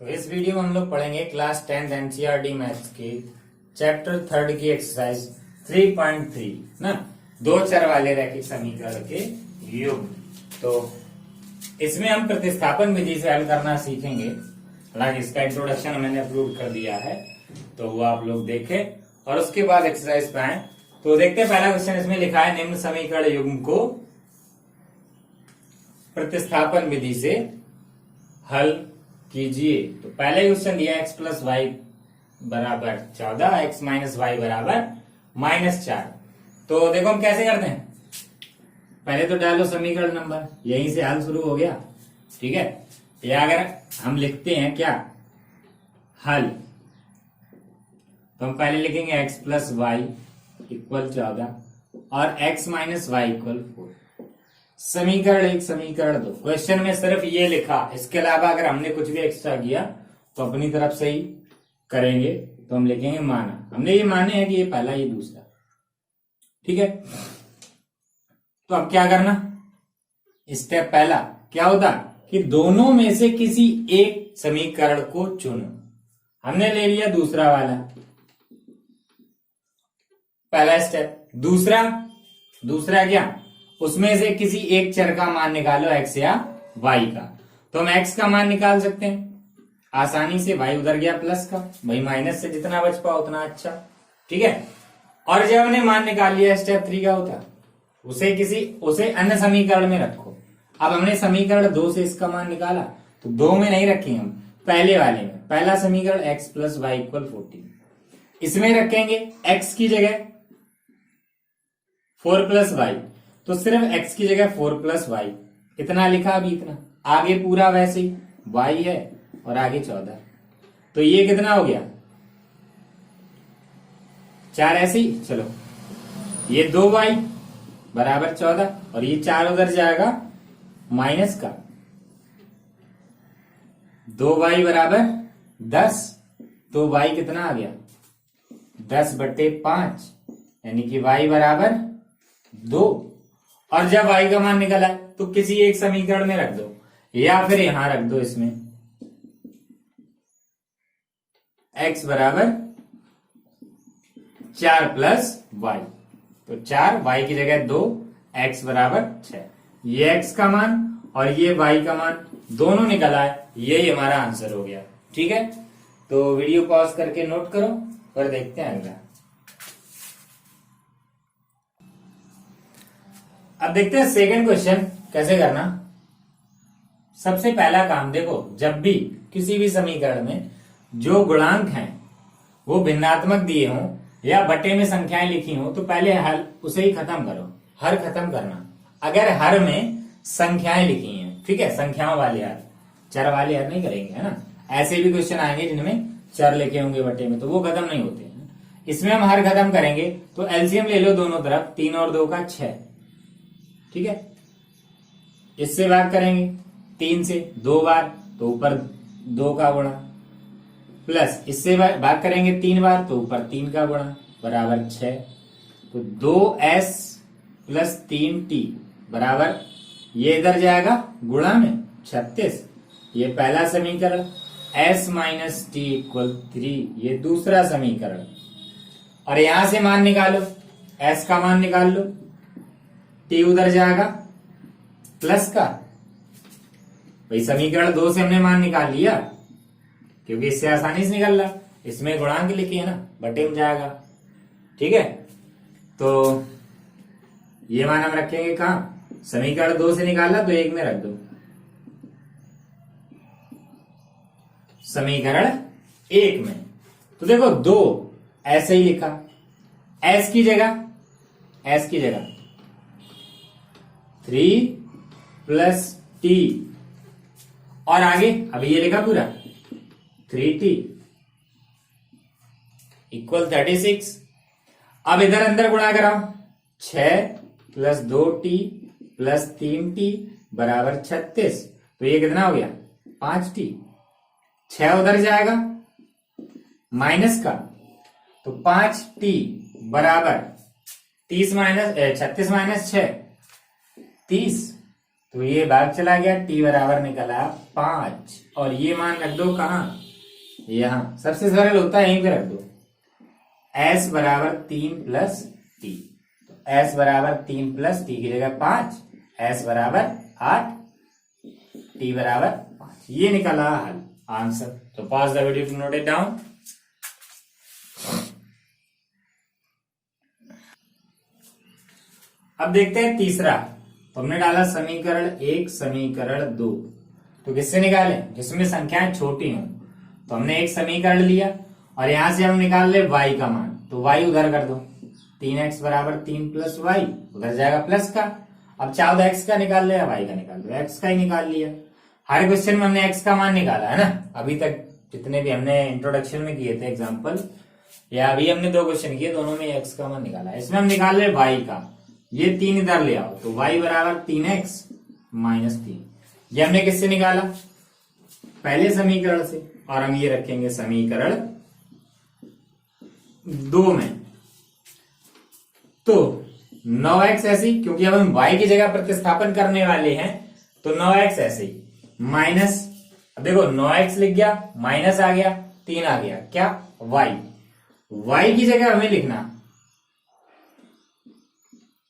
तो इस वीडियो में हम लोग पढ़ेंगे क्लास 10 एनसीईआरटी मैथ्स के चैप्टर 3 की एक्सरसाइज 3.3 ना, दो चर वाले रैखिक समीकरण के योग। तो इसमें हम प्रतिस्थापन विधि से हल करना सीखेंगे। हालांकि इसका इंट्रोडक्शन मैंने अपलोड कर दिया है, तो वो आप लोग देखें और उसके बाद एक्सरसाइज पे आए। तो देखते हैं, पहला क्वेश्चन इसमें लिखा है निम्न समीकरण युग्म को प्रतिस्थापन विधि से हल कीजिए। तो पहले क्वेश्चन दिया x प्लस वाई बराबर 14, x माइनस वाई बराबर -4। तो देखो हम कैसे करते हैं, पहले तो डालो समीकरण नंबर, यहीं से हल शुरू हो गया। ठीक है, या अगर हम लिखते हैं क्या हल, तो हम पहले लिखेंगे x प्लस वाई इक्वल 14 और x माइनस वाई इक्वल 4। समीकरण एक, समीकरण दो। क्वेश्चन में सिर्फ ये लिखा, इसके अलावा अगर हमने कुछ भी एक्स्ट्रा किया तो अपनी तरफ से ही करेंगे। तो हम लिखेंगे माना, हमने ये माने हैं कि ये पहला ये दूसरा। ठीक है, तो अब क्या करना, स्टेप पहला क्या होता कि दोनों में से किसी एक समीकरण को चुनो। हमने ले लिया दूसरा वाला, पहला स्टेप। दूसरा क्या, उसमें से किसी एक चर का मान निकालो, x या y का। तो हम x का मान निकाल सकते हैं आसानी से, y उधर गया प्लस का, भाई माइनस से जितना बच पाओ उतना अच्छा। ठीक है, और जब हमने मान निकाल लिया, स्टेप 3 का होता उसे अन्य समीकरण में रखो। अब हमने समीकरण 2 से इसका मान निकाला, तो 2 में नहीं रखेंगे हम, पहले वाले में। पहला समीकरण x प्लस वाई इक्वल 14, इसमें रखेंगे x की जगह 4 प्लस वाई, तो सिर्फ x की जगह 4 प्लस वाई, इतना लिखा अभी इतना। आगे पूरा वैसे ही y है और आगे 14, तो ये कितना हो गया 4 ऐसे ही। चलो, ये 2y बराबर 14 और ये 4 उधर जाएगा माइनस का, 2y बराबर 10। तो y कितना आ गया 10/5, यानी कि y बराबर 2। और जब y का मान निकला तो किसी एक समीकरण में रख दो या फिर यहां रख दो, इसमें x बराबर 4 प्लस वाई, तो 4, y की जगह 2, x बराबर 6। ये x का मान और ये y का मान दोनों निकला है, यही हमारा आंसर हो गया। ठीक है, तो वीडियो पॉज करके नोट करो और देखते हैं अगला। अब देखते हैं सेकंड क्वेश्चन कैसे करना। सबसे पहला काम देखो, जब भी किसी भी समीकरण में जो गुणांक हैं वो भिन्नात्मक दिए हों या बटे में संख्याएं लिखी हों, तो पहले हल उसे ही खत्म करो, हर खत्म करना। अगर हर में संख्याएं लिखी हैं, ठीक है, संख्याओं वाले हर, चर वाले हर नहीं करेंगे, है ना। ऐसे भी क्वेश्चन आएंगे जिनमें चर लिखे होंगे बटे में, तो वो खत्म नहीं होते हैं। इसमें हम हर खत्म करेंगे, तो एलसीएम ले लो दोनों तरफ, 3 और 2 का 6। ठीक है, इससे भाग करेंगे 3 से 2 बार, तो ऊपर 2 का गुणा, प्लस इससे भाग करेंगे 3 बार, तो ऊपर 3 का गुणा बराबर 6। तो 2s प्लस 3t बराबर, ये इधर जाएगा गुणा में 36। ये पहला समीकरण, s माइनस टी इक्वल 3, ये दूसरा समीकरण। और यहां से मान निकालो, s का मान निकाल लो, t उधर जाएगा प्लस का, भाई समीकरण 2 से हमने मान निकाल लिया क्योंकि इससे आसानी से निकल रहा, इसमें गुणांक लिखे है ना, बटे में जाएगा। ठीक है, तो ये मान हम रखेंगे कहां, समीकरण 2 से निकाला तो 1 में रख दो, समीकरण 1 में। तो देखो 2 ऐसे ही लिखा, s की जगह 3 प्लस t, और आगे अभी ये लिखा पूरा 3t इक्वल 36। अब इधर अंदर गुणा कराओ, 6 प्लस 2t प्लस 3t बराबर 36। तो ये कितना हो गया 5t, 6 उधर जाएगा माइनस का, तो 5t बराबर 36 माइनस 6 30, तो ये भाग चला गया, t बराबर निकला 5 और ये मान रख दो कहाँ, यहाँ। सबसे सरल होता है यहीं पे रख दो, s बराबर 3 प्लस टी। तो s बराबर 3 प्लस टी की जगह 5, s बराबर 8, t बराबर 5। ये निकला हल, आंसर। तो pause the video to note it down. अब देखते हैं तीसरा। तो हमने डाला समीकरण 1 समीकरण 2, तो किससे निकालें, जिसमें संख्याएं छोटी हों। तो हमने एक समीकरण लिया और यहां से हम निकाल ले y का मान, तो y उधर कर दो, 3x बराबर 3 प्लस वाई, उधर जाएगा प्लस का। अब चाहो तो x का निकाल ले या y का निकाल लो, x का ही निकाल लिया। हर क्वेश्चन में हमने x का मान निकाला है ना, अभी तक जितने भी हमने इंट्रोडक्शन में किए थे एग्जाम्पल, या अभी हमने 2 क्वेश्चन किए, दोनों में x का मान निकाला। इसमें हम निकाल ले y का, ये 3 इधर ले आओ, तो y बराबर 3x माइनस 3। ये हमने किससे निकाला, पहले समीकरण से, और हम ये रखेंगे समीकरण 2 में। तो 9x ऐसे ही, क्योंकि अब हम y की जगह प्रतिस्थापन करने वाले हैं, तो 9x ऐसे ही माइनस, अब देखो 9x लिख गया, माइनस आ गया, 3 आ गया, क्या y की जगह हमें लिखना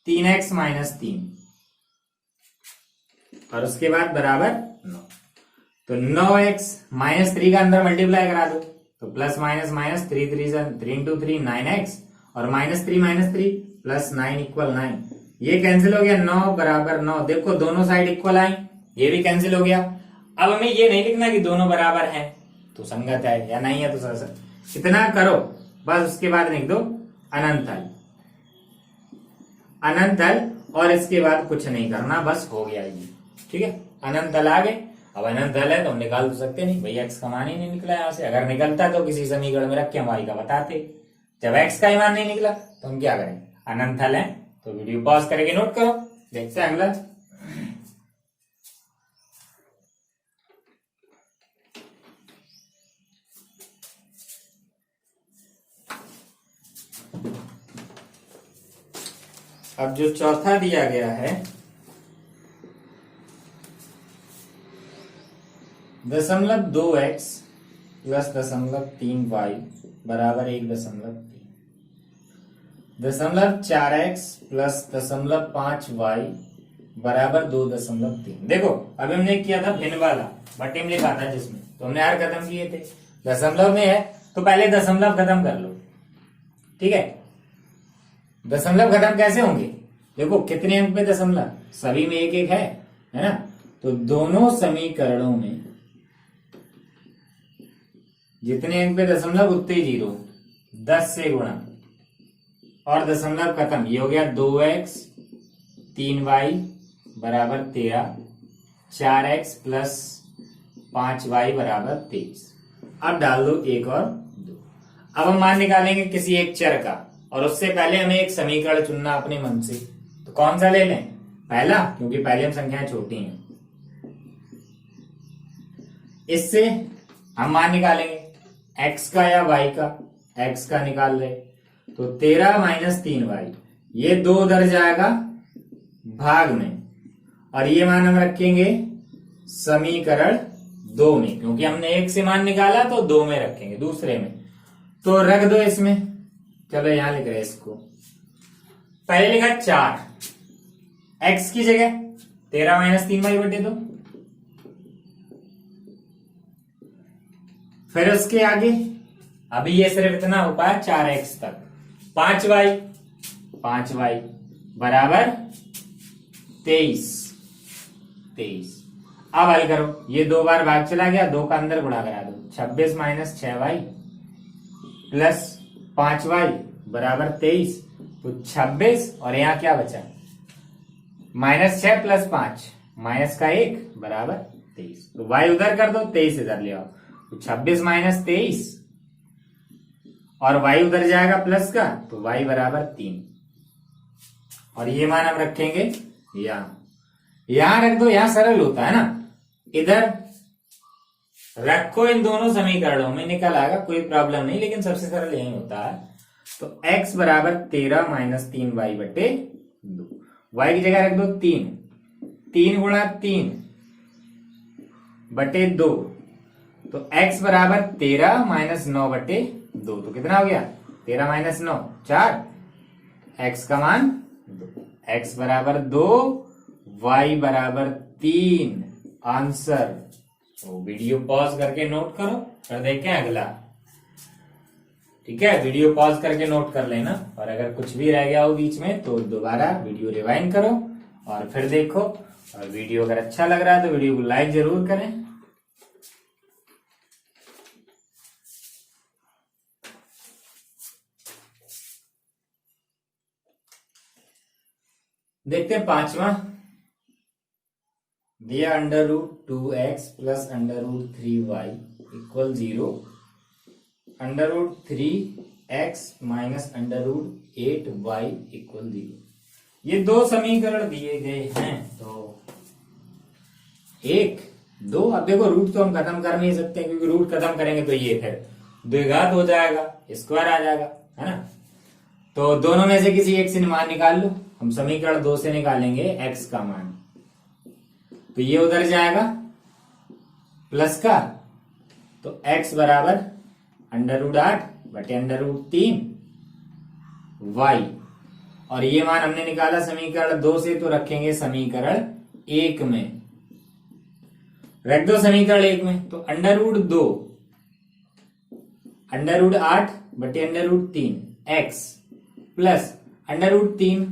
3x माइनस 3 और उसके बाद बराबर 9। तो 9x माइनस 3 का अंदर मल्टीप्लाई करा दो, तो plus minus minus 3 3 into 3 9x और माइनस 3 प्लस 9 इक्वल 9। ये कैंसिल हो गया, 9 बराबर 9। देखो दोनों साइड इक्वल आई, ये भी कैंसिल हो गया। अब हमें ये नहीं लिखना कि दोनों बराबर हैं तो संगत है या नहीं है, तो सर इतना करो बस, उसके बाद लिख दो अनंत हल, अनंत हल, और इसके बाद कुछ नहीं करना, बस हो गया ये, ठीक है। अनंत हल आ गए। अब अनंत हल है तो हम निकाल तो सकते नहीं, भैया x का मान ही नहीं निकला यहाँ से। अगर निकलता तो किसी समीकरण में रख के हम y का बताते। जब x का ही मान नहीं निकला तो हम क्या करें, अनंत हल है। तो वीडियो पॉज करके नोट करो, देखते हैं अगला। अब जो चौथा दिया गया है, 0.2x प्लस 0.3y बराबर 1.3, 0.4x प्लस 0.5y बराबर 2.3। देखो अभी हमने किया था भिन्न वाला, बटे में लिखा था जिसमें, तो हमने यार खत्म किए थे। दशमलव में है तो पहले दशमलव खत्म कर लो, ठीक है। दशमलव खत्म कैसे होंगे, देखो कितने अंक पे दशमलव, सभी में एक एक है ना। तो दोनों समीकरणों में जितने अंक पे दशमलव उतने ही 0, 10 से गुणा और दशमलव खत्म। ये हो गया 2x 3y बराबर 13, 4x प्लस 5y बराबर 23। अब डाल दो 1 और 2। अब हम मान निकालेंगे किसी एक चर का, और उससे पहले हमें एक समीकरण चुनना अपने मन से। तो कौन सा ले लें, पहला, क्योंकि पहले हम संख्याएं छोटी हैं। इससे हम मान निकालेंगे x का या y का, x का निकाल ले, तो 13 माइनस 3y, ये 2 उधर जाएगा भाग में, और ये मान हम रखेंगे समीकरण 2 में, क्योंकि हमने 1 से मान निकाला तो 2 में रखेंगे, दूसरे में। तो रख दो इसमें, चलो यहां लिख रहे हैं इसको। पहले लिखा 4, x की जगह 13 माइनस 3y बटे 2, फिर उसके आगे अभी ये सिर्फ इतना हो पाया 4x तक, 5y बराबर 23। अब हल करो, ये 2 बार भाग चला गया, 2 का अंदर गुणा करा दो, 26 माइनस 6y प्लस 5y बराबर 23। तो 26 और यहां क्या बचा, माइनस 6 प्लस 5 माइनस का 1 बराबर 23। तो y उधर कर दो, 23 इधर ले आओ, तो 26 माइनस 23 और y उधर जाएगा प्लस का, तो y बराबर 3। और ये मान हम रखेंगे यहां रख दो, यहां सरल होता है ना, इधर रखो, इन दोनों समीकरणों में निकल आएगा, कोई प्रॉब्लम नहीं, लेकिन सबसे सरल यही होता है। तो x बराबर 13 माइनस 3y बटे 2, y की जगह रख दो 3, 3 × 3 / 2, तो x बराबर 13 - 9/2, तो कितना हो गया 13 - 9 4, x का मान 2, x बराबर 2, y बराबर 3 आंसर। तो वीडियो पॉज करके नोट करो, फिर देखें अगला। ठीक है, वीडियो पॉज करके नोट कर लेना, और अगर कुछ भी रह गया हो बीच में तो दोबारा वीडियो रिवाइंड करो और फिर देखो। और वीडियो अगर अच्छा लग रहा है तो वीडियो को लाइक जरूर करें। देखते हैं पांचवा, दिया √2x + √3y = 0, √3x - √8y = 0। ये दो समीकरण दिए गए हैं, तो 1 2, अब देखो रूट तो हम खत्म कर नहीं सकते क्योंकि रूट खत्म करेंगे तो ये फिर द्विघात हो जाएगा, स्क्वायर आ जाएगा, है ना। तो दोनों में से किसी एक से मान निकाल लो। हम समीकरण 2 से निकालेंगे x का मान, तो ये उधर जाएगा प्लस का, तो x बराबर √8/√3 y, और ये मान हमने निकाला समीकरण 2 से, तो रखेंगे समीकरण 1 में, रख दो समीकरण 1 में, तो √2 √8/√3 x प्लस √3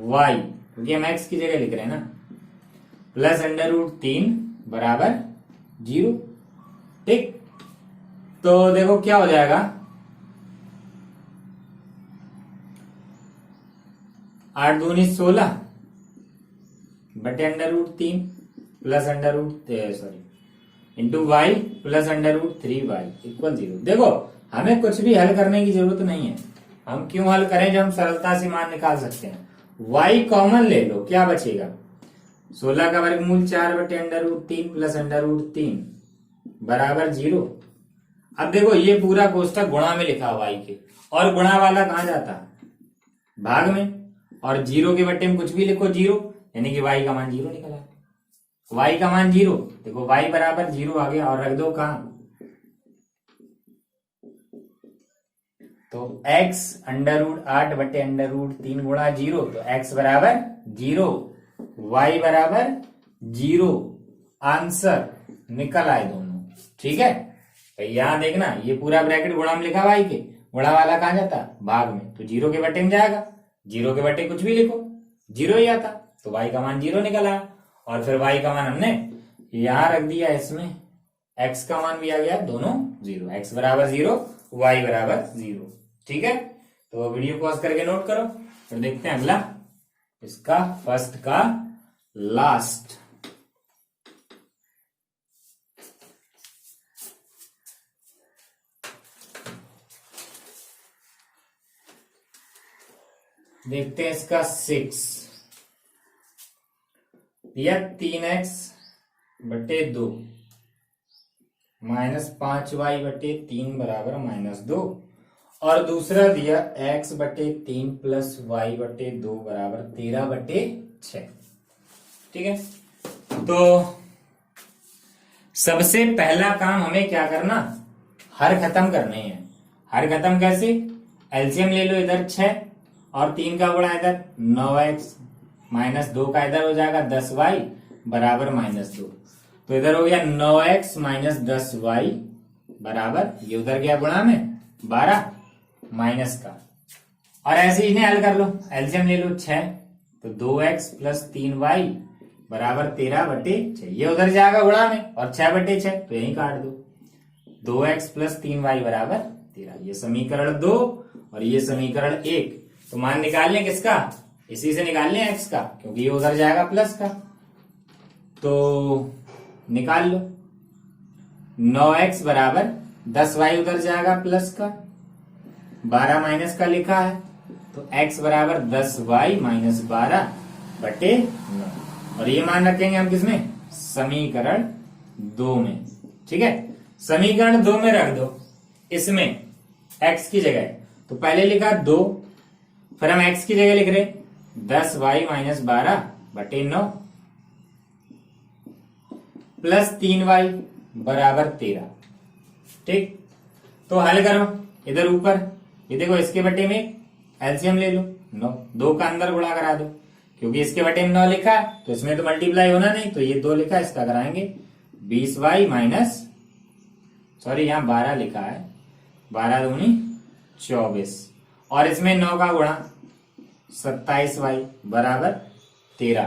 y, क्योंकि हम x की जगह लिख रहे हैं ना, प्लस √3 बराबर 0। ठीक, तो देखो क्या हो जाएगा, 8 दूनी 16 बटे √3 plus into y plus √3y = 0। देखो हमें कुछ भी हल करने की जरूरत नहीं है, हम क्यों हल करें जब हम सरलता से मान निकाल सकते हैं। y कॉमन ले लो, क्या बचेगा 16 का वर्गमूल 4 बटे √3 प्लस √3 बराबर 0। अब देखो ये पूरा कोष्टक गुणा में लिखा हुआ y के, और गुणा वाला कहां जाता भाग में, और 0 के बट्टे में कुछ भी लिखो 0, यानी कि y का मान 0 निकला। y का मान 0, देखो y बराबर 0 आ गया, और रख दो कहां, तो x √8/√3 गुणा 0, तो x बराबर 0, y बराबर 0, आंसर निकल आए दोनों। ठीक है, तो यहां देखना ये पूरा ब्रैकेट गुणा में लिखा y के, गुणा वाला कहां जाता भाग में, तो 0 के बट्टे में जाएगा, 0 के बट्टे कुछ भी लिखो 0 ही आता, तो y का मान 0 निकल आया। और फिर y का मान हमने यहां रख दिया, इसमें x का मान भी आ गया, दोनों 0, x बराबर 0, y बराबर 0। ठीक है, तो वीडियो पॉज करके नोट करो, फिर देखते हैं अगला, इसका फर्स्ट का लास्ट। देखते हैं इसका 6, दिया 3x बटे 2 -5y/3 बराबर -2, और दूसरा दिया x बटे 3 प्लस y/2 बराबर 13/6। ठीक है, तो सबसे पहला काम हमें क्या करना, हर खत्म करने हैं। हर खत्म कैसे, एलसीएम ले लो, इधर 6 और 3 का गुणा इधर 9x - 2 का इधर हो जाएगा 10y बराबर -2, तो इधर हो गया 9x - 10y बराबर, ये उधर गया गुणा में 12 माइनस का, और ऐसे इन्हें हल कर लो, एलसीएम ले लो 6, तो 2x + 3y बराबर 13/6, ये उधर जाएगा गुणा में, और 6/6 तो यही काट दो, 2x + 3y बराबर 13। ये समीकरण 2 और ये समीकरण 1। तो मान निकाल लें किसका, इसी से निकाल लें x का, क्योंकि ये उधर जाएगा प्लस का, तो निकाल लो, 9x बराबर 10y उधर जाएगा प्लस का, 12 माइनस का लिखा है, तो x बराबर 10y - 12/9, और ये मान रखेंगे हम किसमें, समीकरण 2 में। ठीक है, समीकरण 2 में रख दो, इसमें x की जगह, तो पहले लिखा 2, फिर हम x की जगह लिख रहे 10y माइनस 12/9 प्लस 3y बराबर 13। ठीक, तो हल करो इधर ऊपर, ये देखो इसके बटे में एलसीएम ले लो 9, 2 का अंदर गुणा करा दो, क्योंकि इसके बटे में 9 लिखा है तो इसमें तो मल्टीप्लाई होना नहीं, तो ये 2 लिखा है, इसका कराएंगे 20y माइनस, सॉरी यहां 12 लिखा है, 12 दूनी 24 और इसमें 9 का गुणा 27y बराबर 13।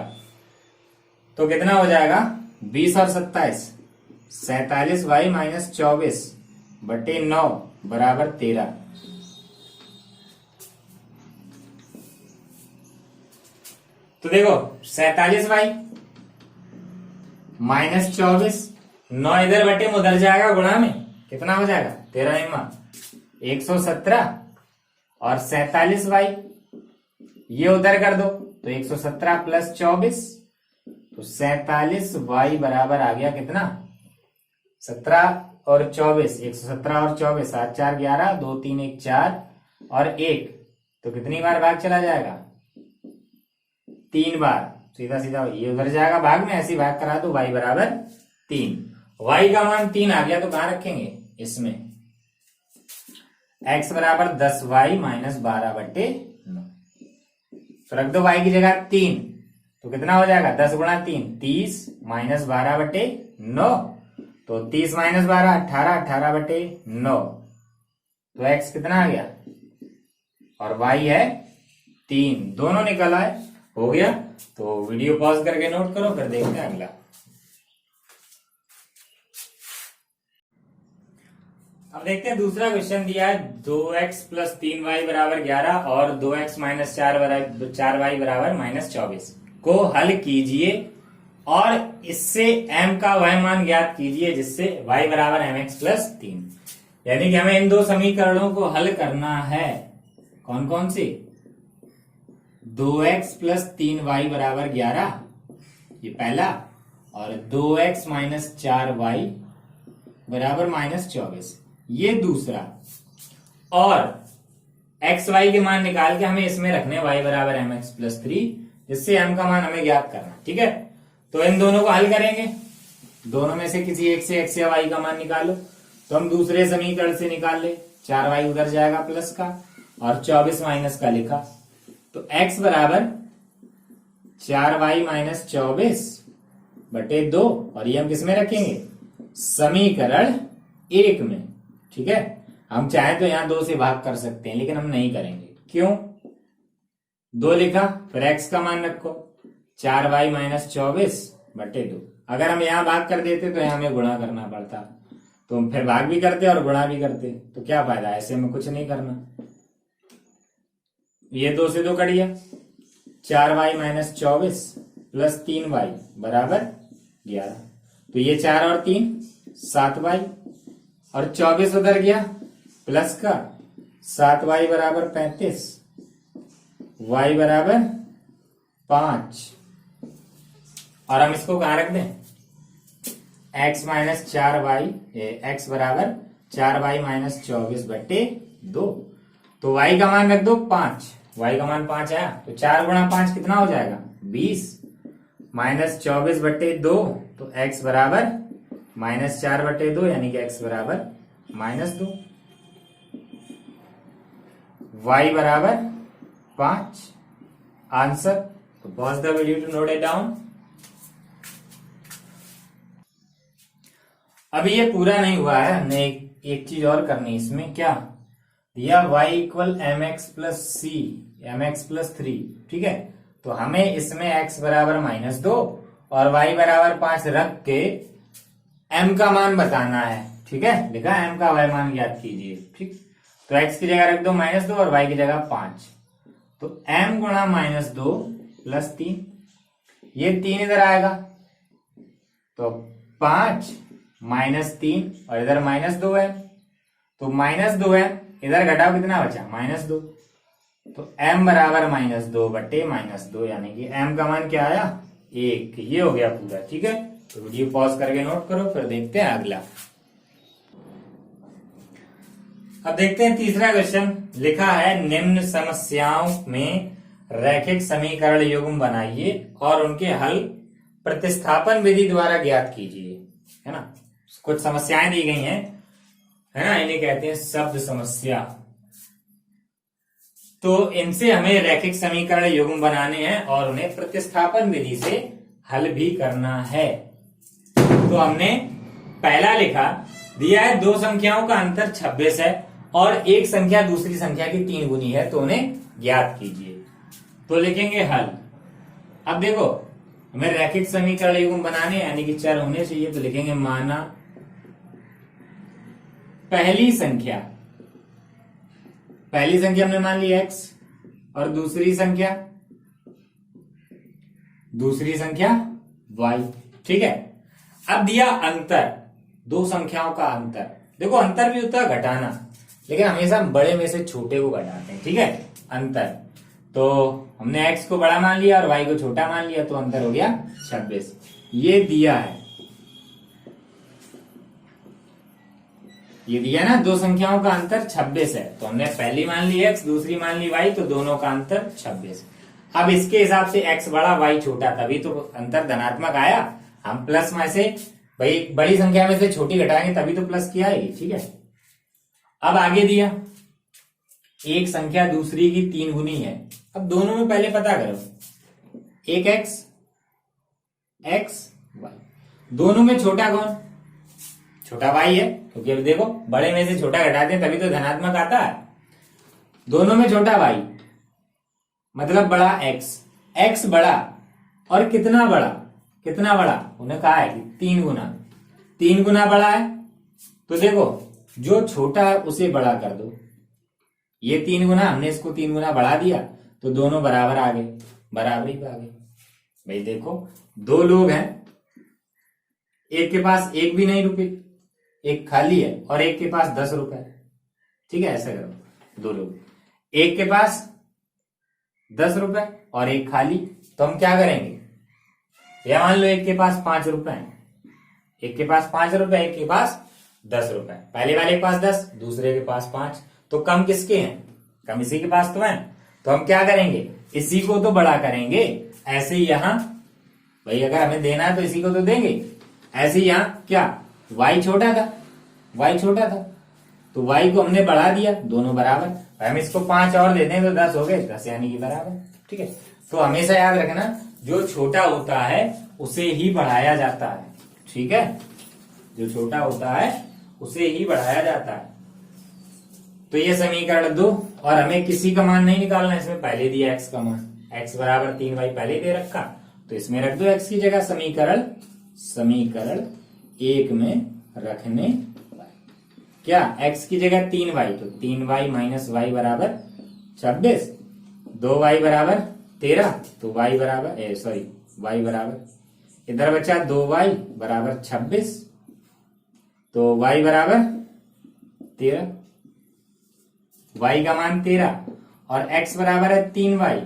तो कितना हो जाएगा 20 और 27, 47y माइनस 24/9 बराबर 13। तो देखो 47y माइनस 24, 9 इधर बटे में उधर जाएगा गुणा में, कितना हो जाएगा 13 117 और 47y ये उधर कर दो तो 117 प्लस 24, तो 47y बराबर आ गया कितना 17 और 24, 117 और 24, 7 4 11, 2 3 1 4 और 1, तो कितनी बार भाग चला जाएगा 3 बार, सीधा सीधा ये उधर जाएगा भाग में, ऐसी भाग करा दो y बराबर 3। y का मान 3 आ गया तो कहां रखेंगे इसमें, x बराबर 10y माइनस 12/9, तो रख दो y की जगह 3, तो कितना हो जाएगा 10 गुणा 3 30 माइनस 12/9, तो 30 माइनस 12 18, 18/9, तो x कितना आ गया और y है 3, दोनों निकल आए, हो गया। तो वीडियो पॉज करके नोट करो, फिर देखते हैं अगला। अब देखते हैं दूसरा क्वेश्चन दिया है 2x प्लस 3y बराबर 11 और 2x माइनस 4y बराबर माइनस 24 को हल कीजिए और इससे m का y मान ज्ञात कीजिए जिससे y बराबर mx प्लस 3। यानी कि हमें इन दो समीकरणों को हल करना है, कौन कौन सी, 2x प्लस 3y बराबर 11 ये पहला, और 2x माइनस 4y बराबर माइनस 24 ये दूसरा, और x y के मान निकाल के हमें इसमें रखने y बराबर mx प्लस 3, जिससे m का मान हमें ज्ञात करना। ठीक है, तो इन दोनों को हल करेंगे, दोनों में से किसी एक से x या y का मान निकालो, तो हम दूसरे समीकरण से निकाल ले, 4y उधर जाएगा प्लस का और 24 माइनस का लिखा, तो x बराबर 4y माइनस 24/2, और ये हम किसमें रखेंगे समीकरण 1 में। ठीक है, हम चाहे तो यहां 2 से भाग कर सकते हैं, लेकिन हम नहीं करेंगे, क्यों, 2 लिखा फिर x का मान रखो 4y माइनस 24/2, अगर हम यहां भाग कर देते तो यहां हमें गुणा करना पड़ता, तो हम फिर भाग भी करते और गुणा भी करते, तो क्या फायदा, ऐसे में कुछ नहीं करना। ये 2 से 2 कट गया, 4y माइनस 24 प्लस 3y बराबर 11, तो ये 4 और 3 7y, और 24 उधर गया प्लस का 7y बराबर 35, y बराबर 5, और हम इसको कहां रख दें, x माइनस 4y, x बराबर 4y माइनस 24/2, तो y का मान रख दो 5, y का मान 5 आया, तो 4 गुणा 5 कितना हो जाएगा 20 माइनस 24/2, तो x बराबर माइनस 4/2, यानी कि x बराबर -2, y बराबर 5 आंसर। तो pause the video to note it down. अभी ये पूरा नहीं हुआ है, हमने एक चीज और करनी, इसमें क्या दिया y equal mx plus c mx plus 3। ठीक है, तो हमें इसमें x बराबर -2 और y बराबर 5 रख के m का मान बताना है। ठीक है, लिखा m का y मान ज्ञात कीजिए। ठीक, तो x की जगह रख दो -2 और y की जगह 5, तो m गुणा -2 प्लस 3, ये 3 इधर आएगा तो 5 -3 और इधर -2 है, तो -2 है, इधर घटाओ कितना बचा -2, तो m बराबर -2/-2, यानी कि m का मान क्या आया 1, ये हो गया पूरा। ठीक है, तो वीडियो पॉज करके नोट करो, फिर देखते हैं अगला। अब देखते हैं तीसरा क्वेश्चन, लिखा है निम्न समस्याओं में रैखिक समीकरण युग्म बनाइए और उनके हल प्रतिस्थापन विधि द्वारा ज्ञात कीजिए। है ना, कुछ समस्याएं दी गई हैं, है ना, इन्हें कहते हैं शब्द समस्या। तो इनसे हमें रैखिक समीकरण युग्म बनाने हैं और उन्हें प्रतिस्थापन विधि से हल भी करना है। तो हमने पहला लिखा, दिया है दो संख्याओं का अंतर 26 है और एक संख्या दूसरी संख्या की 3 गुनी है, तो उन्हें ज्ञात कीजिए। तो लिखेंगे हल। अब देखो, हमें रैखिक समीकरण युग्म बनाने यानी कि चर होने चाहिए, तो लिखेंगे माना पहली संख्या हमने मान ली x और दूसरी संख्या y। ठीक है। अब दिया अंतर, दो संख्याओं का अंतर। देखो अंतर भी होता है घटाना, लेकिन हमेशा बड़े में से छोटे को घटाते हैं। ठीक है, अंतर। तो हमने x को बड़ा मान लिया और y को छोटा मान लिया, तो अंतर हो गया 26। ये दिया है, ये दिया ना, दो संख्याओं का अंतर 26 है, तो हमने पहली मान ली x, दूसरी मान ली y, तो दोनों का अंतर 26। अब इसके हिसाब से x बड़ा y छोटा, तभी तो अंतर धनात्मक आया। हम प्लस में से भाई बड़ी संख्या में से छोटी घटाएंगे तभी तो प्लस की आएगी। ठीक है। अब आगे दिया एक संख्या दूसरी की 3 गुनी है। अब दोनों में पहले पता करो, एक x y, दोनों में छोटा कौन? छोटा y है, क्योंकि अब देखो बड़े में से छोटा घटाते हैं तभी तो धनात्मक आता है। दोनों में छोटा y मतलब बड़ा x बड़ा, और कितना बड़ा उन्हें कहा है कि 3 गुना बड़ा है। तो देखो जो छोटा है उसे बड़ा कर दो, ये 3 गुना, हमने इसको 3 गुना बढ़ा दिया, तो दोनों बराबर आ गए, बराबरी पे आ गए। भाई देखो दो लोग हैं, एक के पास एक भी नहीं रुपए, एक खाली है, और एक के पास 10 रुपए। ठीक है, ऐसा करो, दो लोग, एक के पास 10 रुपए और एक खाली, तो हम क्या करेंगे, या मान लो एक के पास 5 रुपए है, एक के पास 5 रुपए, एक के पास 10 रुपए। पहले वाले के पास 10, दूसरे के पास 5, तो कम किसके हैं? कम इसी के पास तो है। तो हम क्या करेंगे, इसी को तो बड़ा करेंगे। ऐसे ही यहां भाई अगर हमें देना है तो इसी को तो देंगे। ऐसे ही यहां क्या, y छोटा था, तो y को हमने बढ़ा दिया, दोनों बराबर। हम इसको 5 और दे दें तो 10 हो गए, 10 यानी कि बराबर। ठीक है, तो हमेशा याद रखना, जो छोटा होता है उसे ही बढ़ाया जाता है। ठीक है, जो छोटा होता है उसे ही बढ़ाया जाता है। तो ये समीकरण 2, और हमें किसी का मान नहीं निकालना, इसमें पहले दिया x का मान, x बराबर 3y पहले दे रखा, तो इसमें रख दो x की जगह। समीकरण 1 में रखने क्या, x की जगह 3y, तो 3y माइनस y बराबर 26, 2y बराबर 13, तो y बराबर इधर बचा 2y बराबर 26, तो y बराबर 13, y का मान 13 और x बराबर है 3y,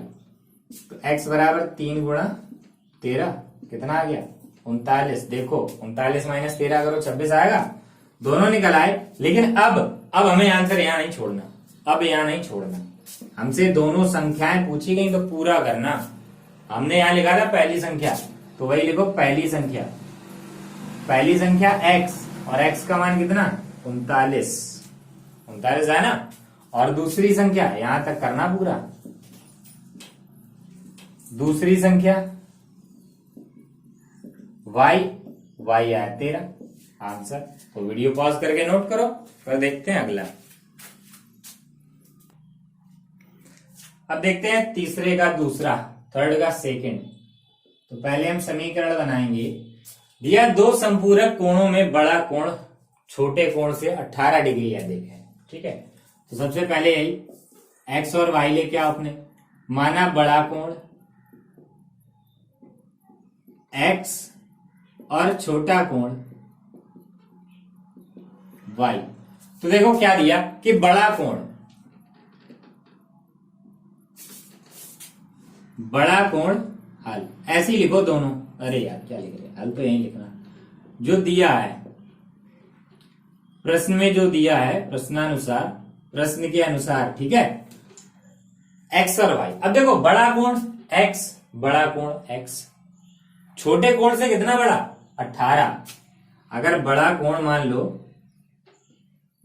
तो x बराबर 3 गुणा 13 कितना आ गया, 39। देखो 39 माइनस 13 करो 26 आएगा, दोनों निकल आए। लेकिन अब हमें आंसर यहाँ नहीं छोड़ना, हमसे दोनों संख्याएं पूछी गई तो पूरा करना। हमने यहाँ लिखा था पहली संख्या, तो वही लिखो पहली संख्या x, और x का मान कितना, 39 है ना। और दूसरी संख्या यहां तक करना पूरा, दूसरी संख्या y आया 13 आंसर। तो वीडियो पॉज करके नोट करो, फिर देखते हैं अगला। अब देखते हैं तीसरे का दूसरा, थर्ड का सेकंड। तो पहले हम समीकरण बनाएंगे। दिया दो संपूरक कोणों में बड़ा कोण छोटे कोण से 18 डिग्री अधिक है। ठीक है, तो सबसे पहले यही x और y लेके आओ अपने, माना बड़ा कोण x और छोटा कोण y। तो देखो क्या दिया कि बड़ा कोण हल, ऐसे ही लिखो दोनों। अरे यार क्या लिख रहे, हल तो यही लिखना जो दिया है प्रश्न में, जो दिया है प्रश्नानुसार, प्रश्न के अनुसार। ठीक है, एक्स और वाई। अब देखो बड़ा कोण एक्स, बड़ा कोण एक्स, छोटे कोण से कितना बड़ा 18। अगर बड़ा कोण मान लो,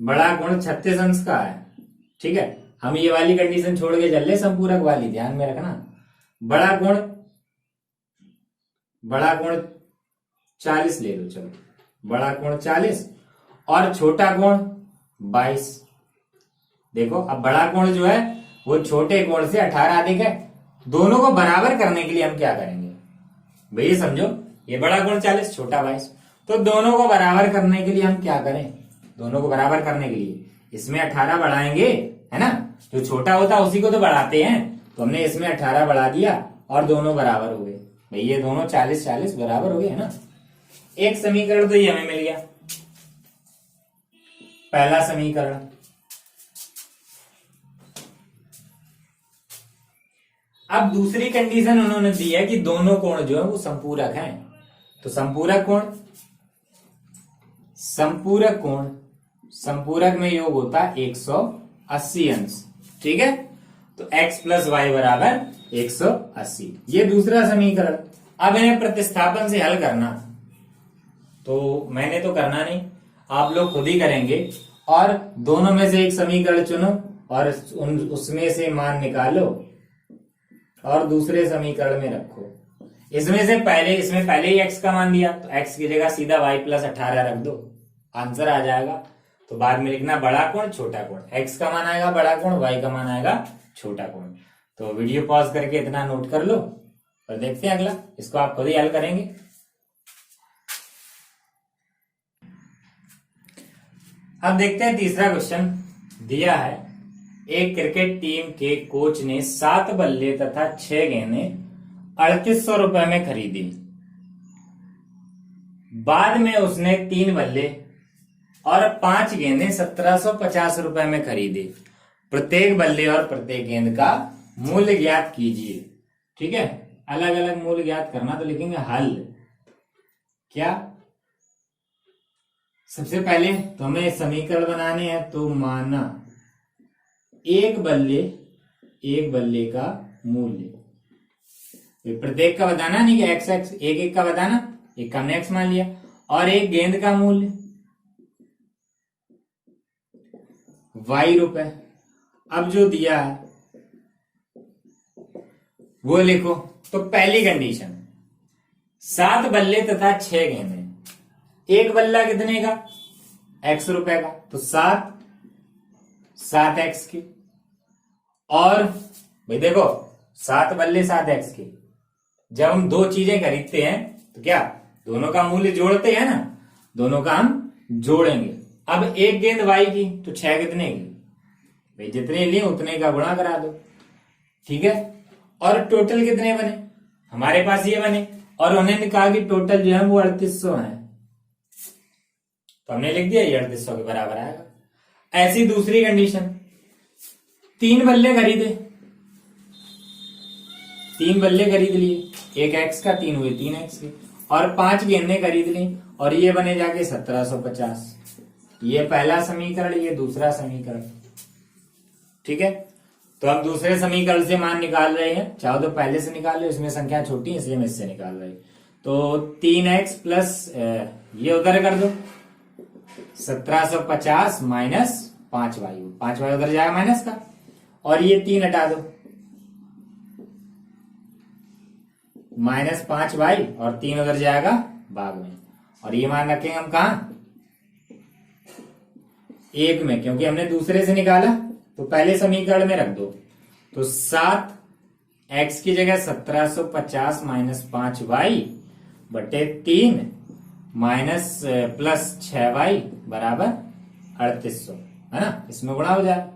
बड़ा कोण 36 अंश का है, ठीक है, हम ये वाली कंडीशन छोड़ के चल रहे संपूरक वाली, ध्यान में रखना। बड़ा कोण 40 ले लो, चलो बड़ा कोण 40 और छोटा कोण 22। देखो अब बड़ा कोण जो है वो छोटे कोण से 18 अधिक है। दोनों को बराबर करने के लिए हम क्या करेंगे भैया, समझो, ये बड़ा कोण 40, छोटा 22, तो दोनों को बराबर करने के लिए हम क्या करें, दोनों को बराबर करने के लिए इसमें 18 बढ़ाएंगे, है ना, जो छोटा होता है उसी को तो बढ़ाते हैं, तो हमने इसमें 18 बढ़ा दिया और दोनों बराबर हो गए। भाई ये दोनों 40-40 बराबर हो गए, है ना। एक समीकरण तो ये हमें मिल गया, पहला समीकरण। अब दूसरी कंडीशन उन्होंने दी है कि दोनों कोण जो है वो संपूरक हैं, तो संपूरक में योग होता है 180 अंश, ठीक है, तो x प्लस वाई बराबर 180, ये दूसरा समीकरण। अब इन्हें प्रतिस्थापन से हल करना, तो मैंने तो करना नहीं, आप लोग खुद ही करेंगे, और दोनों में से एक समीकरण चुनो और उसमें से मान निकालो और दूसरे समीकरण में रखो। इसमें पहले ही x का मान दिया, तो x की जगह सीधा y प्लस 18 रख दो, आंसर आ जाएगा। तो बाद में लिखना बड़ा कोण छोटा कोण, x का मान आएगा बड़ा कोण, y का मान आएगा छोटा कोण। तो वीडियो पॉज करके इतना नोट कर लो और देखते हैं अगला, इसको आप खुद ही हल करेंगे। अब देखते हैं तीसरा क्वेश्चन दिया है, एक क्रिकेट टीम के कोच ने 7 बल्ले तथा 6 गेंदें 3800 रुपए में खरीदी। बाद में उसने 3 बल्ले और 5 गेंदें 1750 रुपए में खरीदी। प्रत्येक बल्ले और प्रत्येक गेंद का मूल्य ज्ञात कीजिए। ठीक है, अलग अलग मूल्य ज्ञात करना, तो लिखेंगे हल। क्या सबसे पहले तो हमें समीकरण बनाने हैं, तो माना एक बल्ले का मूल्य, प्रत्येक का बताना नहीं कि एक्स एक्स, एक एक का बताना, एक का हमने एक्स मान लिया, और एक गेंद का मूल्य वाई रुपए। अब जो दिया है वो लिखो। तो पहली कंडीशन 7 बल्ले तथा 6 गेंदें, एक बल्ला कितने का, एक्स रुपए का, तो 7 एक्स की, और भाई देखो 7 बल्ले 7 एक्स की, जब हम दो चीजें खरीदते हैं तो क्या दोनों का मूल्य जोड़ते हैं ना, दोनों का हम जोड़ेंगे। अब एक गेंद वाई की, तो 6 कितने की, भाई जितने लिए उतने का गुणा करा दो, ठीक है। और टोटल कितने बने, हमारे पास ये बने, और उन्होंने कहा कि टोटल जो है वो 3800 है, तो हमने लिख दिया ये 3800 के बराबर आएगा। ऐसी दूसरी कंडीशन, 3 बल्ले खरीदे, 3 बल्ले खरीद लिए, एक एक्स का, 3 हुए 3 एक्स के, और 5 गेंदें खरीद ली, और ये बने जाके 1750। ये पहला समीकरण, ये दूसरा समीकरण, ठीक है। तो हम दूसरे समीकरण से मान निकाल रहे हैं, चाहो तो पहले से निकाल लो, इसमें संख्या छोटी है इसलिए हम इससे निकाल रहे हैं। तो 3x प्लस ये उधर कर दो, 1750 माइनस 5y, 5y उधर जाएगा माइनस का, और ये 3 हटा दो, माइनस 5y, और 3 उधर जाएगा भाग में, और ये मान रखेंगे हम कहा, 1 में, क्योंकि हमने दूसरे से निकाला, तो पहले समीकरण में रख दो। तो 7x की जगह 1750 माइनस 5y बटे 3 माइनस प्लस 6y बराबर 3800, है ना, इसमें गुणा हो जाए।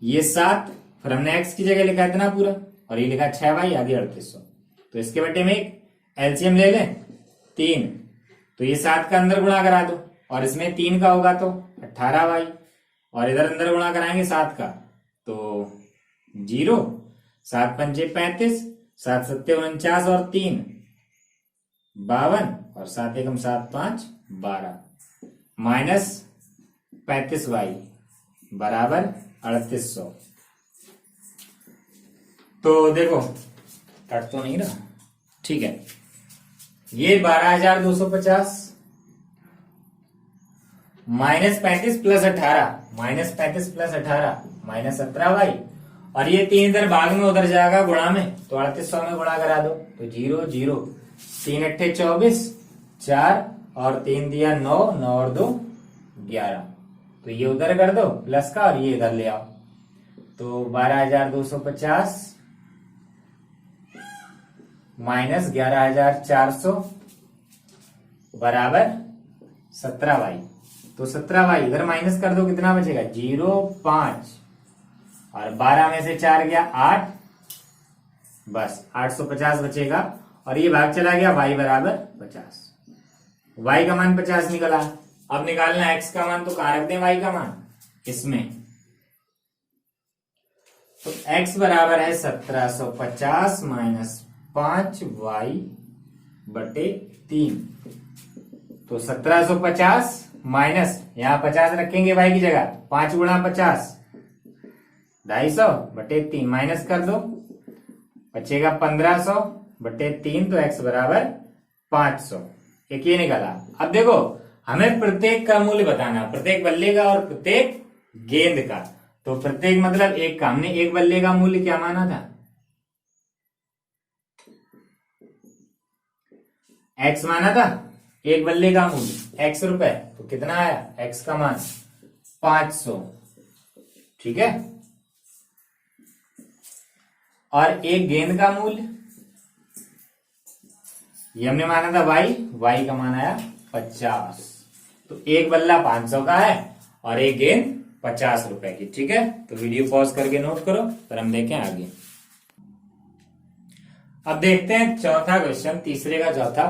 ये 7, फिर हमने x की जगह लिखा इतना पूरा, और ये लिखा 6y, आगे 3800, तो इसके बटे में एक एलसीएम ले लें 3, तो ये 7 का अंदर गुणा करा दो, और इसमें 3 का होगा तो 18y, और इधर अंदर गुणा कराएंगे 7 का, तो 0, 7 पंचे 35, 7 सत्ते 49, और 3 52, और 7 एकम 7 5 12, माइनस 35y बराबर 3800। तो देखो कट तो नहीं रहा, ठीक है। ये 12,250 -35 + 18 -35 + 18 -17y, और ये 3 इधर भाग में उधर जाएगा गुणा में, तो 3800 में गुणा करा दो, तो 0 0 3 8 24 4 और 3 दिया 9 9 और 2 11, तो ये उधर कर दो प्लस का और ये इधर ले आओ, तो 12,250 माइनस 11,400 बराबर 17y, तो 17y इधर माइनस कर दो, कितना बचेगा 0 5, और 12 में से 4 गया 8, बस 850 बचेगा, और ये भाग चला गया y बराबर 50, y का मान 50 निकला। अब निकालना x का मान, तो कहां रख दें y का मान, इसमें, तो x बराबर है 1750 माइनस 5y बटे 3, तो 1750 माइनस यहां 50 रखेंगे y की जगह, 5 गुणा 50 250 बटे 3 माइनस कर दो, बचेगा 1500 बटे 3, तो x बराबर 500, एक ये निकाला। अब देखो हमें प्रत्येक का मूल्य बताना, प्रत्येक बल्ले का और प्रत्येक गेंद का, तो प्रत्येक मतलब एक का, हमने एक बल्ले का मूल्य क्या माना था, x माना था, एक बल्ले का मूल्य x रुपए, तो कितना आया x का मान 500, ठीक है। और एक गेंद का मूल्य ये हमने माना था y का मान आया 50, तो एक बल्ला 500 का है और एक गेंद 50 रुपए की, ठीक है। तो वीडियो पॉज करके नोट करो, फिर हम देखें आगे। अब देखते हैं चौथा क्वेश्चन, तीसरे का चौथा।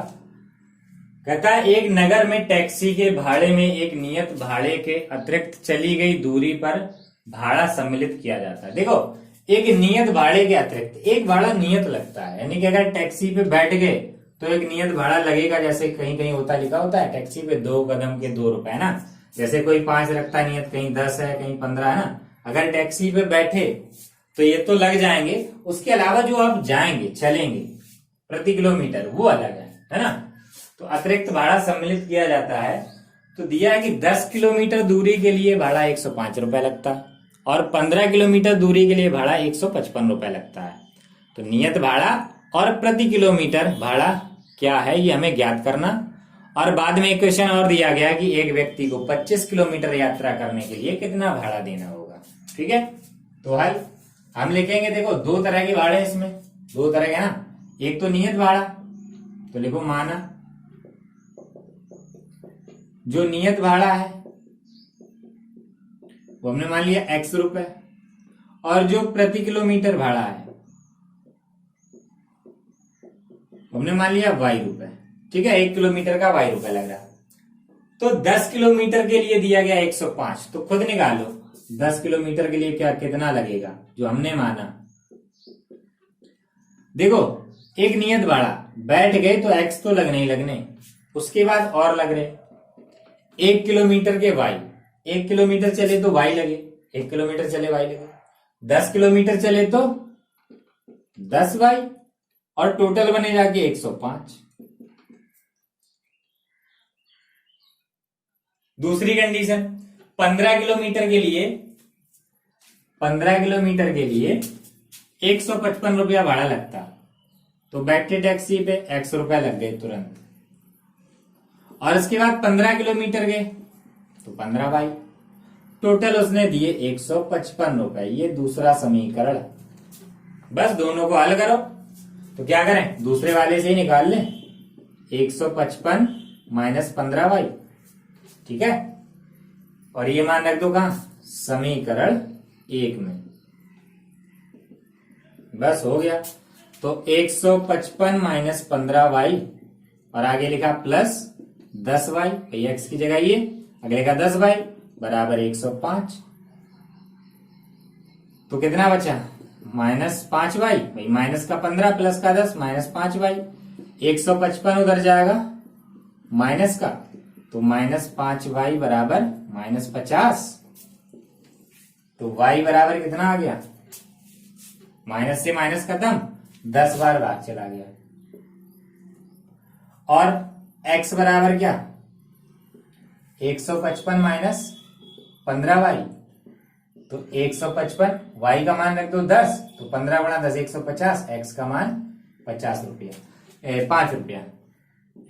कहता है एक नगर में टैक्सी के भाड़े में एक नियत भाड़े के अतिरिक्त चली गई दूरी पर भाड़ा सम्मिलित किया जाता है। देखो एक नियत भाड़े के अतिरिक्त एक भाड़ा नियत लगता है, यानी कि अगर टैक्सी पे बैठ गए तो एक नियत भाड़ा लगेगा, जैसे कहीं कहीं होता लिखा होता है टैक्सी पे 2 कदम के 2 रुपए ना, जैसे कोई 5 रखता है नियत, कहीं 10 है कहीं 15 है ना। अगर टैक्सी पे बैठे तो ये तो लग जाएंगे, उसके अलावा जो आप जाएंगे चलेंगे प्रति किलोमीटर वो अलग है ना। तो अतिरिक्त भाड़ा सम्मिलित किया जाता है, तो दिया है कि 10 किलोमीटर दूरी के लिए भाड़ा 105 रुपए लगता है और 15 किलोमीटर दूरी के लिए भाड़ा 155 रुपए लगता है। तो नियत भाड़ा और प्रति किलोमीटर भाड़ा क्या है ये हमें ज्ञात करना। और बाद में एक क्वेश्चन और दिया गया कि एक व्यक्ति को 25 किलोमीटर यात्रा करने के लिए कितना भाड़ा देना होगा, ठीक है। तो हल हम लिखेंगे, देखो 2 तरह के भाड़े इसमें, 2 तरह के ना, एक तो नियत भाड़ा, तो लिखो माना जो नियत भाड़ा है वो हमने मान लिया x रुपए, और जो प्रति किलोमीटर भाड़ा है हमने मान लिया y रुपए, ठीक है। 1 किलोमीटर का y रुपए लग रहा है। तो 10 किलोमीटर के लिए दिया गया 105, तो खुद निकालो 10 किलोमीटर के लिए क्या कितना लगेगा जो हमने माना। देखो एक नियत भाड़ा, बैठ गए तो x तो लगने ही लगने, उसके बाद और लग रहे 1 किलोमीटर के y, 1 किलोमीटर चले तो y लगे, 1 किलोमीटर चले y लगे, 10 किलोमीटर चले तो 10y, और टोटल बने जाके 105। दूसरी कंडीशन 15 किलोमीटर के लिए 155 रुपया भाड़ा लगता, तो बैठे टैक्सी पे x रुपया लग गए तुरंत, और इसके बाद 15 किलोमीटर गए तो 15y, टोटल उसने दिए 155 रुपए। ये दूसरा समीकरण, बस दोनों को हल करो, तो क्या करें दूसरे वाले से ही निकाल लें, 155 माइनस 15y, ठीक है। और ये मान रख दो कहां, समीकरण 1 में, बस हो गया। तो 155 माइनस 15y और आगे लिखा प्लस 10y, x की जगह ये आगे लिखा 10y बराबर 105, तो कितना बचा -5y, भाई माइनस का 15 प्लस का 10 -5y, 155 उधर जाएगा माइनस का, तो -5y बराबर -50, तो y बराबर कितना आ गया माइनस से माइनस खत्म, 10 बार भाग चला गया। और x बराबर क्या, 155 माइनस 15y, तो 155, y का मान रख दो 10, तो 15 गुणा 10 150, x का मान 50 रुपया, 5 रुपया,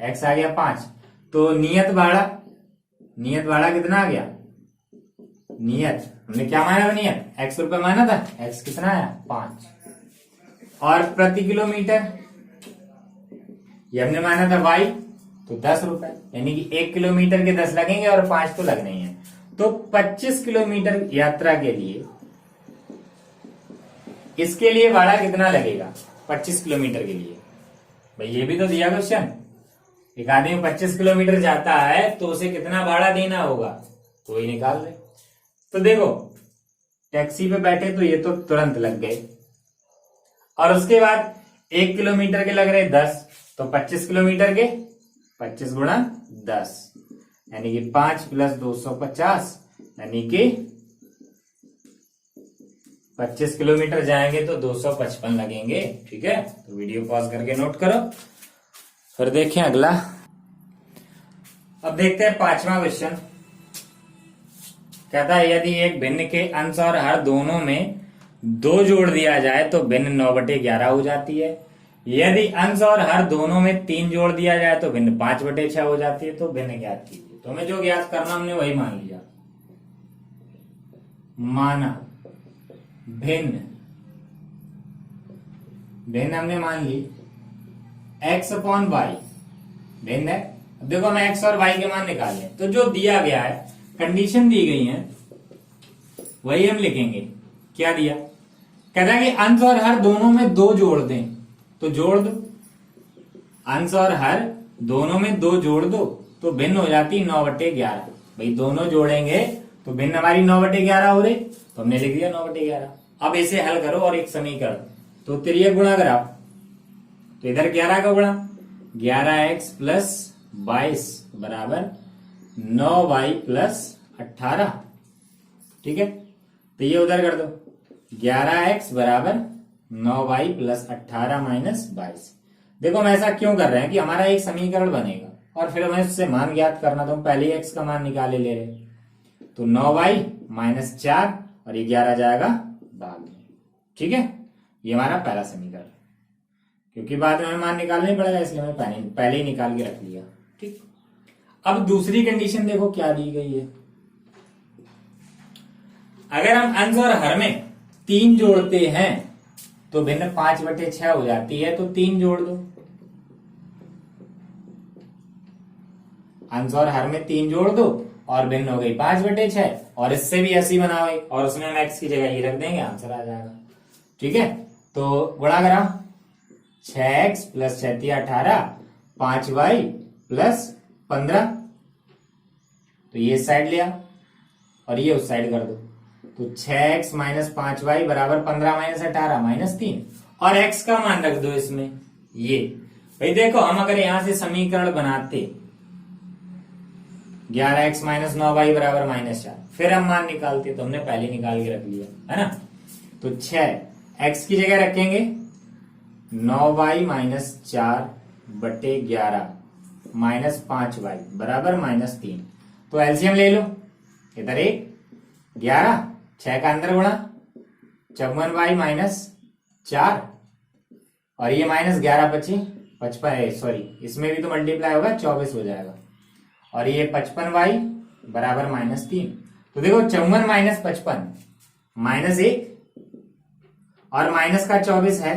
x आ गया 5। तो नियत भाड़ा कितना आ गया, नियत हमने क्या माना था, नियत x रुपये माना था, x कितना आया 5। और प्रति किलोमीटर ये हमने माना था y, तो 10 रुपए, यानी कि 1 किलोमीटर के 10 लगेंगे और 5 तो लगने ही है। तो 25 किलोमीटर यात्रा के लिए इसके लिए भाड़ा कितना लगेगा 25 किलोमीटर के लिए, भाई ये भी तो दिया क्वेश्चन। एक आदमी 25 किलोमीटर जाता है तो उसे कितना भाड़ा देना होगा, तो ही निकाल ले। तो देखो टैक्सी पे बैठे तो ये तो तुरंत लग गए, और उसके बाद 1 किलोमीटर के लग रहे 10, तो 25 किलोमीटर के 25 गुणा 10, यानी कि 5 प्लस 250, यानी कि 25 किलोमीटर जाएंगे तो 255 लगेंगे। ठीक है, तो वीडियो पॉज करके नोट करो। फिर देखें अगला। अब देखते हैं 5वां क्वेश्चन। कहता है यदि एक भिन्न के अंश और हर दोनों में 2 जोड़ दिया जाए तो भिन्न 9/11 हो जाती है। यदि अंश और हर दोनों में 3 जोड़ दिया जाए तो भिन्न 5/6 हो जाती है। तो भिन्न ज्ञात कीजिए। तो हमें जो ज्ञात करना हमने वही मान लिया। माना भिन्न हमने मान ली x/y भिन्न है। अब देखो हम x और y के मान निकाल लें, तो जो दिया गया है, कंडीशन दी गई है, वही हम लिखेंगे। क्या दिया, कहता है कि अंश और हर दोनों में 2 जोड़ दें, तो जोड़ दो। अंश और हर दोनों में 2 जोड़ दो तो भिन्न हो जाती 9/11। भाई दोनों जोड़ेंगे तो भिन्न हमारी 9/11 हो रही, तो हमने लिख दिया 9/11। अब इसे हल करो और एक समीकरण, तो तिर्यक गुणा करा, तो इधर 11 का गुणा, 11x प्लस 22 बराबर 9y प्लस 18। ठीक है, तो ये उधर कर दो, 11x बराबर 9y प्लस 18 माइनस 22। देखो हम ऐसा क्यों कर रहे हैं कि हमारा एक समीकरण बनेगा और फिर हमें उससे मान ज्ञात करना, तो हम पहले ही x का मान निकाले ले रहे, तो 9y माइनस 4 और ये 11 जाएगा भाग में। ठीक है, ये हमारा पहला समीकरण, क्योंकि बाद में हमें मान निकालना ही पड़ेगा, इसलिए हमें पहले ही निकाल के रख लिया। ठीक, अब दूसरी कंडीशन देखो क्या दी गई है। अगर हम अंश और हर में 3 जोड़ते हैं तो भिन्न 5/6 हो जाती है, तो 3 जोड़ दो। अंश और हर में 3 जोड़ दो और भिन्न हो गई 5/6, और इससे भी ऐसी बनाओ और उसमें हम x की जगह ये रख देंगे, आंसर आ जाएगा। ठीक है, तो गुणा करा, 6x प्लस 6 18, 5y प्लस 15, तो ये साइड लिया और ये उस साइड कर दो, तो 6x माइनस 5y बराबर 15 माइनस 18 माइनस 3, और x का मान रख दो इसमें ये। भाई देखो हम अगर यहां से समीकरण बनाते 11x माइनस 9y बराबर -4, फिर हम मान निकालते, तो हमने पहले निकाल के रख लिया है ना। तो 6x की जगह रखेंगे 9y माइनस 4/11 माइनस 5y बराबर -3, तो एलसीएम ले लो, इधर 11, 6 का अंदर गुणा, 54y माइनस 4, और ये -11 25 55, सॉरी इसमें भी तो मल्टीप्लाई होगा, 24 हो जाएगा, और ये 55y बराबर -3। तो देखो 54 माइनस 55 -1 और माइनस का 24 है,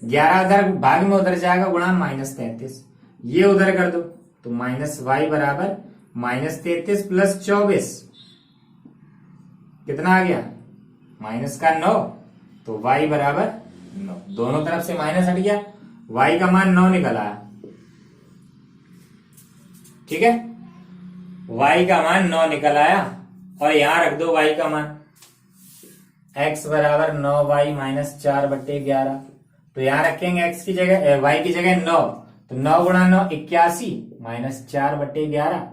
11 उधर भाग में उधर जाएगा, गुणा -33, ये उधर कर दो, तो -y बराबर -33 प्लस 24 कितना आ गया, माइनस का 9, तो y बराबर 9, दोनों तरफ से माइनस हट गया, y का मान 9 निकल आया। ठीक है, y का मान 9 निकल आया, और यहां रख दो y का मान, x बराबर 9y माइनस 4/11, तो यहां रखेंगे x की जगह y की जगह 9, तो 9 गुणा 9 81 माइनस 4/11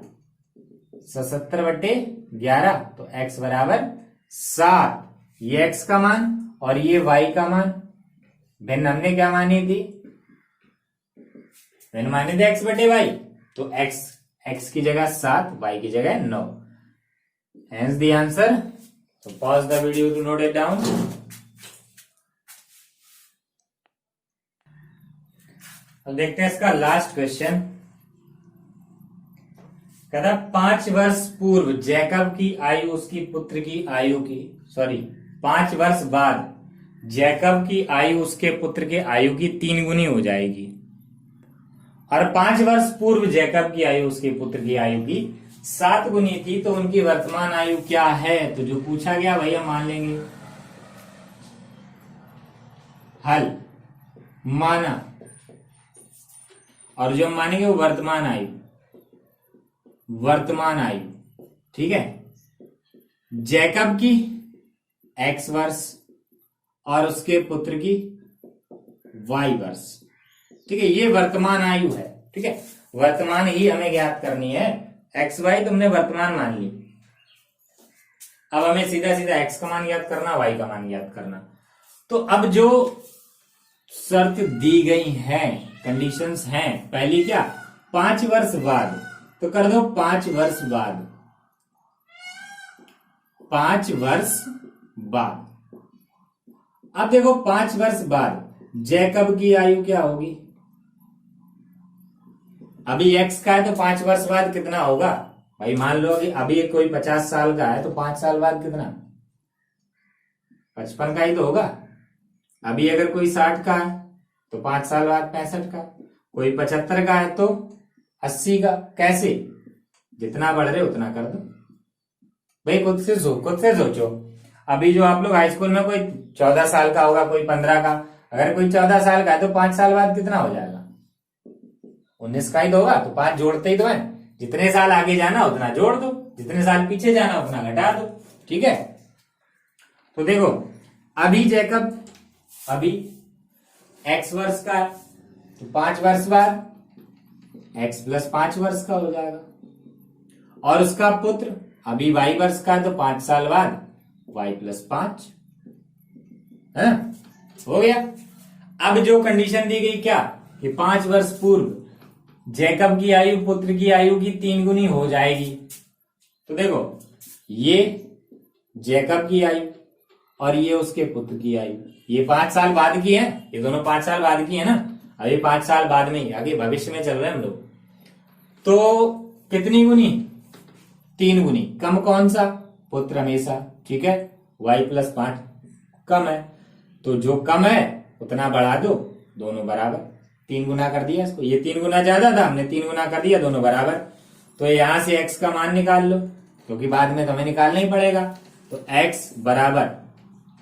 77/11, तो x बराबर 7, ये x का मान और ये y का मान, भिन्न हमने क्या मानी थी, भिन्न माने थे x बटे y, तो x की जगह 7, y की जगह 9, hence the answer. So pause the video to note it down. अब देखते हैं इसका लास्ट क्वेश्चन। कहता 5 वर्ष पूर्व जैकब की आयु उसकी पुत्र की आयु की 5 वर्ष बाद जैकब की आयु उसके पुत्र के आयु की 3 गुनी हो जाएगी, और 5 वर्ष पूर्व जैकब की आयु उसके पुत्र की आयु की 7 गुनी थी, तो उनकी वर्तमान आयु क्या है? तो जो पूछा गया वही हम मान लेंगे। हल माना, और जो हम मानेंगे वो वर्तमान आयु, ठीक है। जैकब की x वर्ष और उसके पुत्र की y वर्ष, ठीक है, ये वर्तमान आयु है, ठीक है। वर्तमान ही हमें ज्ञात करनी है, x y तुमने वर्तमान मान ली। अब हमें सीधा सीधा x का मान ज्ञात करना, y का मान ज्ञात करना। तो अब जो शर्त दी गई है, कंडीशंस हैं, पहली क्या, 5 वर्ष बाद, तो कर दो 5 वर्ष बाद, 5 वर्ष बाद। अब देखो 5 वर्ष बाद जैकब की आयु क्या होगी? अभी x का है तो 5 वर्ष बाद कितना होगा भाई? मान लो कि अभी कोई 50 साल का है तो 5 साल बाद कितना, 55 का ही तो होगा। अभी अगर कोई 60 का है तो 5 साल बाद 65 का, कोई 75 का है तो 80 का। कैसे? जितना बढ़ रहे उतना कर दो भाई, खुद से सोचो। अभी जो आप लोग हाई स्कूल में कोई 14 साल का होगा, कोई 15 का, अगर कोई 14 साल का है तो 5 साल बाद कितना हो जाएगा? 19 का ही तो होगा। तो 5 जोड़ते ही तो है, जितने साल आगे जाना उतना जोड़ दो, जितने साल पीछे जाना उतना घटा दो, ठीक है। तो देखो अभी जैकब अभी x वर्ष का है तो 5 वर्ष बाद x प्लस 5 वर्ष का हो जाएगा, और उसका पुत्र अभी y वर्ष का है तो 5 साल बाद y प्लस 5 है ना, हो गया। अब जो कंडीशन दी गई क्या, कि 5 वर्ष पूर्व जैकब की आयु पुत्र की आयु की 3 गुनी हो जाएगी। तो देखो ये जैकब की आयु और ये उसके पुत्र की आयु, ये 5 साल बाद की है, ये दोनों 5 साल बाद की है ना। अभी 5 साल बाद में, आगे भविष्य में चल रहे हैं हम लोग। तो कितनी गुनी? 3 गुनी। कम कौन सा? पुत्र हमेशा, ठीक है। y प्लस 5 कम है, तो जो कम है उतना बढ़ा दो, दोनों बराबर। 3 गुना कर दिया इसको, ये 3 गुना ज्यादा था, हमने 3 गुना कर दिया, दोनों बराबर। तो यहां से x का मान निकाल लो, क्योंकि बाद में तो हमें निकालना ही पड़ेगा। तो x बराबर,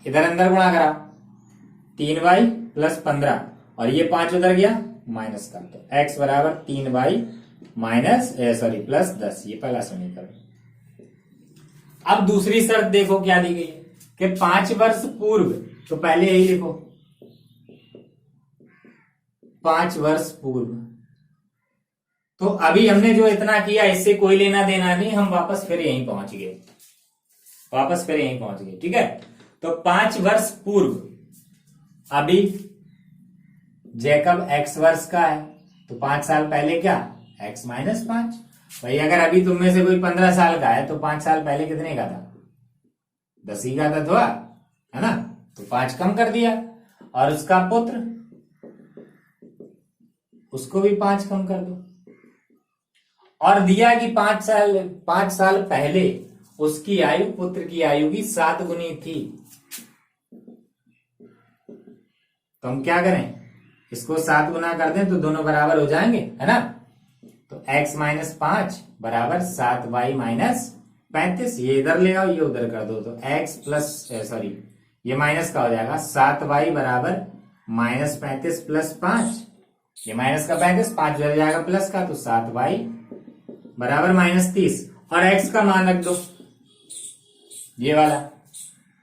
इधर अंदर गुणा करा, 3y प्लस 15, और ये 5 उधर गया, माइनस कर दो। x बराबर 3y माइनस प्लस 10, ये पहला समीकरण। अब दूसरी शर्त देखो क्या दी गई है, कि 5 वर्ष पूर्व, तो पहले यही लिखो 5 वर्ष पूर्व। तो अभी हमने जो इतना किया इससे कोई लेना देना नहीं, हम वापस फिर यहीं पहुंच गए, ठीक है। तो 5 वर्ष पूर्व अभी जैकब x वर्ष का है, तो 5 साल पहले क्या, x माइनस 5। भाई अगर अभी तुम में से कोई 15 साल का है तो 5 साल पहले कितने का था? 10 ही का था, थोड़ा है ना, तो 5 कम कर दिया। और उसका पुत्र, उसको भी 5 कम कर दो, और दिया कि 5 साल पहले उसकी आयु पुत्र की आयु की 7 गुनी थी। तो हम क्या करें, इसको 7 गुना कर दें तो दोनों बराबर हो जाएंगे, है ना। तो x माइनस 5 बराबर 7y माइनस 35, ये इधर ले आओ, ये उधर कर दो, तो x प्लस ये माइनस का हो जाएगा, 7y बराबर माइनस 35 प्लस 5, ये माइनस का 35, 5 हो जाएगा प्लस का, तो 7y बराबर माइनस 30, और x का मान रख दो ये वाला,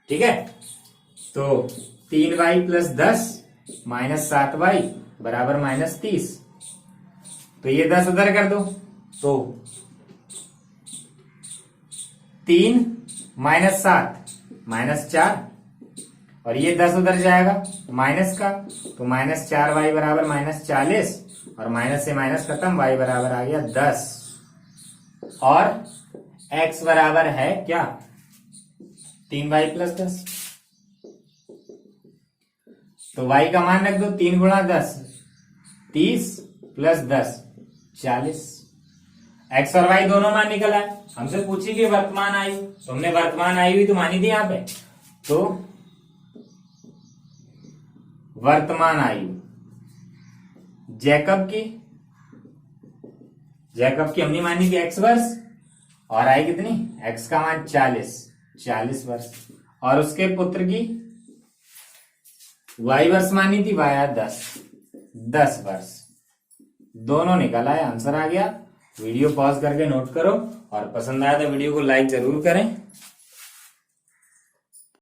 ठीक है। तो 3y प्लस 10 माइनस 7y बराबर माइनस 30, तो ये 10 उधर कर दो, तो 3 माइनस 7 माइनस 4, और ये 10 उधर जाएगा माइनस का, तो -4y बराबर -40, और माइनस से माइनस खत्म, y बराबर आ गया 10, और x बराबर है क्या 3y + 10। तो y का मान रख दो, 3 गुणा 10 30 + 10 40। x और y दोनों मान निकल आए। हमसे पूछी कि वर्तमान आयु, तुमने वर्तमान आयु ही तो मानी थी यहाँ पे, तो वर्तमान आयु जैकब की हमने मानी थी x वर्ष, और आई कितनी, x का मान 40 वर्ष, और उसके पुत्र की y वर्ष मानी थी, y आया 10 वर्ष। दोनों निकल आए, आंसर आ गया। वीडियो पॉज करके नोट करो, और पसंद आया तो वीडियो को लाइक जरूर करें।